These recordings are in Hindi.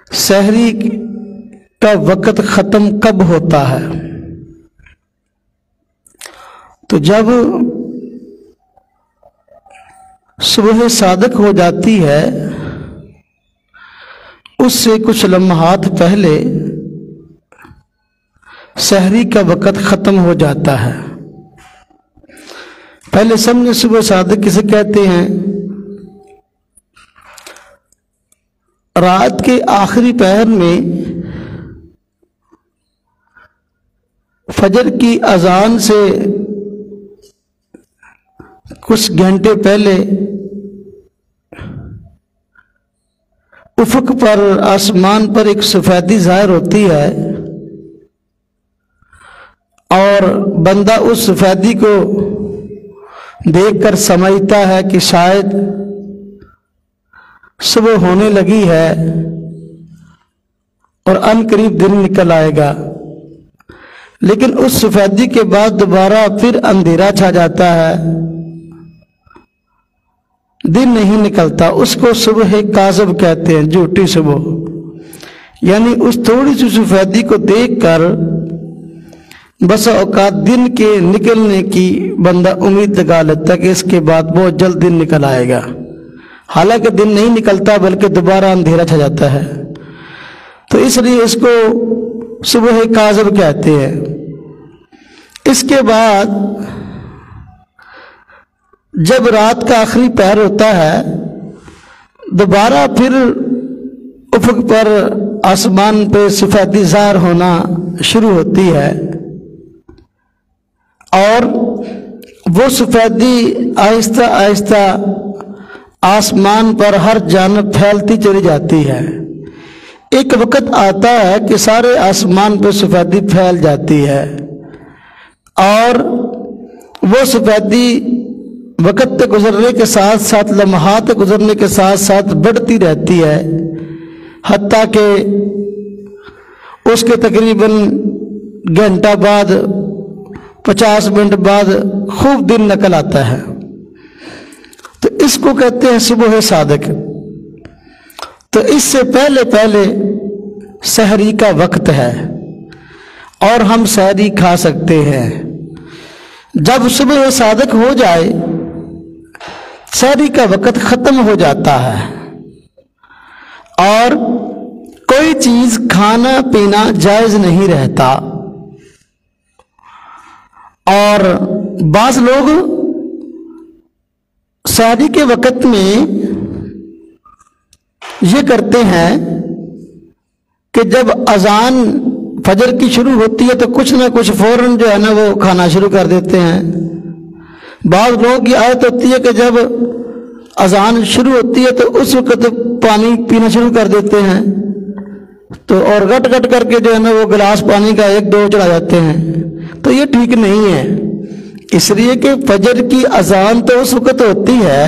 सहरी का वक़्त ख़त्म कब होता है? तो जब सुबह सादक हो जाती है उससे कुछ लम्हात पहले सहरी का वक़्त ख़त्म हो जाता है। पहले समझे सुबह सादक किसे कहते हैं? रात के आखिरी पहर में फजर की अजान से कुछ घंटे पहले उफ़क़ पर, आसमान पर एक सफ़ेदी ज़ाहिर होती है और बंदा उस सफ़ेदी को देखकर समझता है कि शायद सुबह होने लगी है और अनकरीब दिन निकल आएगा। लेकिन उस सफ़ेदी के बाद दोबारा फिर अंधेरा छा जाता है, दिन नहीं निकलता। उसको सुबह काज़ब कहते हैं, झूठी सुबह। यानी उस थोड़ी सी सफ़ेदी को देखकर बस औकात दिन के निकलने की बंदा उम्मीद लगा लेता कि इसके बाद बहुत जल्द दिन निकल आएगा। हालांकि दिन नहीं निकलता बल्कि दोबारा अंधेरा छा जाता है। तो इसलिए इसको सुबह काज़ब कहते हैं। इसके बाद जब रात का आखिरी पहर होता है दोबारा फिर उफ़क़ पर, आसमान पे सफ़ेदी ज़ाहिर होना शुरू होती है और वो सफ़ेदी आहिस्ता आहिस्ता आसमान पर हर जानब फैलती चली जाती है। एक वक़्त आता है कि सारे आसमान पर सफ़ेदी फैल जाती है और वो सफ़ेदी वक़्त गुज़रने के साथ साथ, लम्हात गुज़रने के साथ साथ बढ़ती रहती है, हत्ता कि उसके तकरीबन घंटा बाद, 50 मिनट बाद खूब दिन निकल आता है। तो इसको कहते हैं सुबह सादक। तो इससे पहले पहले सहरी का वक़्त है और हम सहरी खा सकते हैं। जब सुबह सादक हो जाए सहरी का वक़्त ख़त्म हो जाता है और कोई चीज़ खाना पीना जायज़ नहीं रहता। और बाज़ लोग सहरी के वक़्त में ये करते हैं कि जब अजान फजर की शुरू होती है तो कुछ ना कुछ फ़ौरन जो है ना वो खाना शुरू कर देते हैं। बाज़ लोग की आदत होती है कि जब अजान शुरू होती है तो उस वक़्त पानी पीना शुरू कर देते हैं, तो और गट गट करके जो है ना वो गिलास पानी का 1-2 चढ़ा जाते हैं। तो ये ठीक नहीं है, इसलिए कि फजर की अजान तो उस वक़्त होती है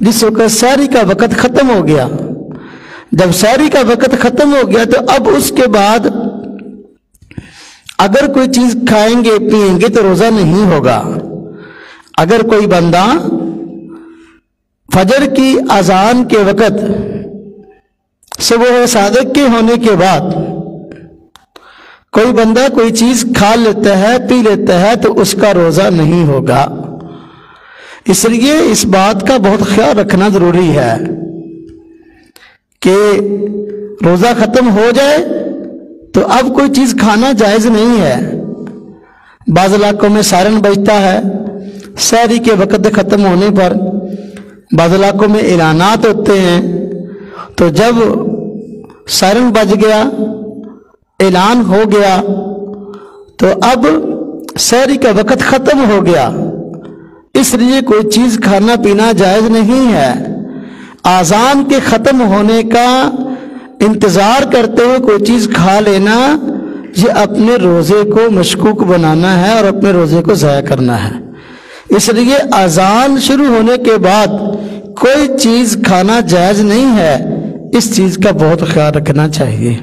जिस वक़्त सहरी का वक़्त ख़त्म हो गया। जब सहरी का वक़्त ख़त्म हो गया तो अब उसके बाद अगर कोई चीज़ खाएंगे पिएंगे तो रोज़ा नहीं होगा। अगर कोई बंदा फजर की अजान के वक़्त सुबह सादक के होने के बाद कोई बंदा कोई चीज़ खा लेता है, पी लेता है तो उसका रोज़ा नहीं होगा। इसलिए इस बात का बहुत ख्याल रखना ज़रूरी है कि रोज़ा ख़त्म हो जाए तो अब कोई चीज़ खाना जायज़ नहीं है। बाज़ इलाकों में सायरन बजता है सहरी के वक़्त ख़त्म होने पर, बाज़ इलाकों में ऐलानात होते हैं। तो जब सायरन बज गया, ऐलान हो गया, तो अब सहरी का वक़्त ख़त्म हो गया, इसलिए कोई चीज़ खाना पीना जायज़ नहीं है। आज़ान के ख़त्म होने का इंतज़ार करते हुए कोई चीज़ खा लेना ये अपने रोज़े को मशकूक बनाना है और अपने रोज़े को ज़ाया करना है। इसलिए अज़ान शुरू होने के बाद कोई चीज़ खाना जायज़ नहीं है। इस चीज़ का बहुत ख्याल रखना चाहिए।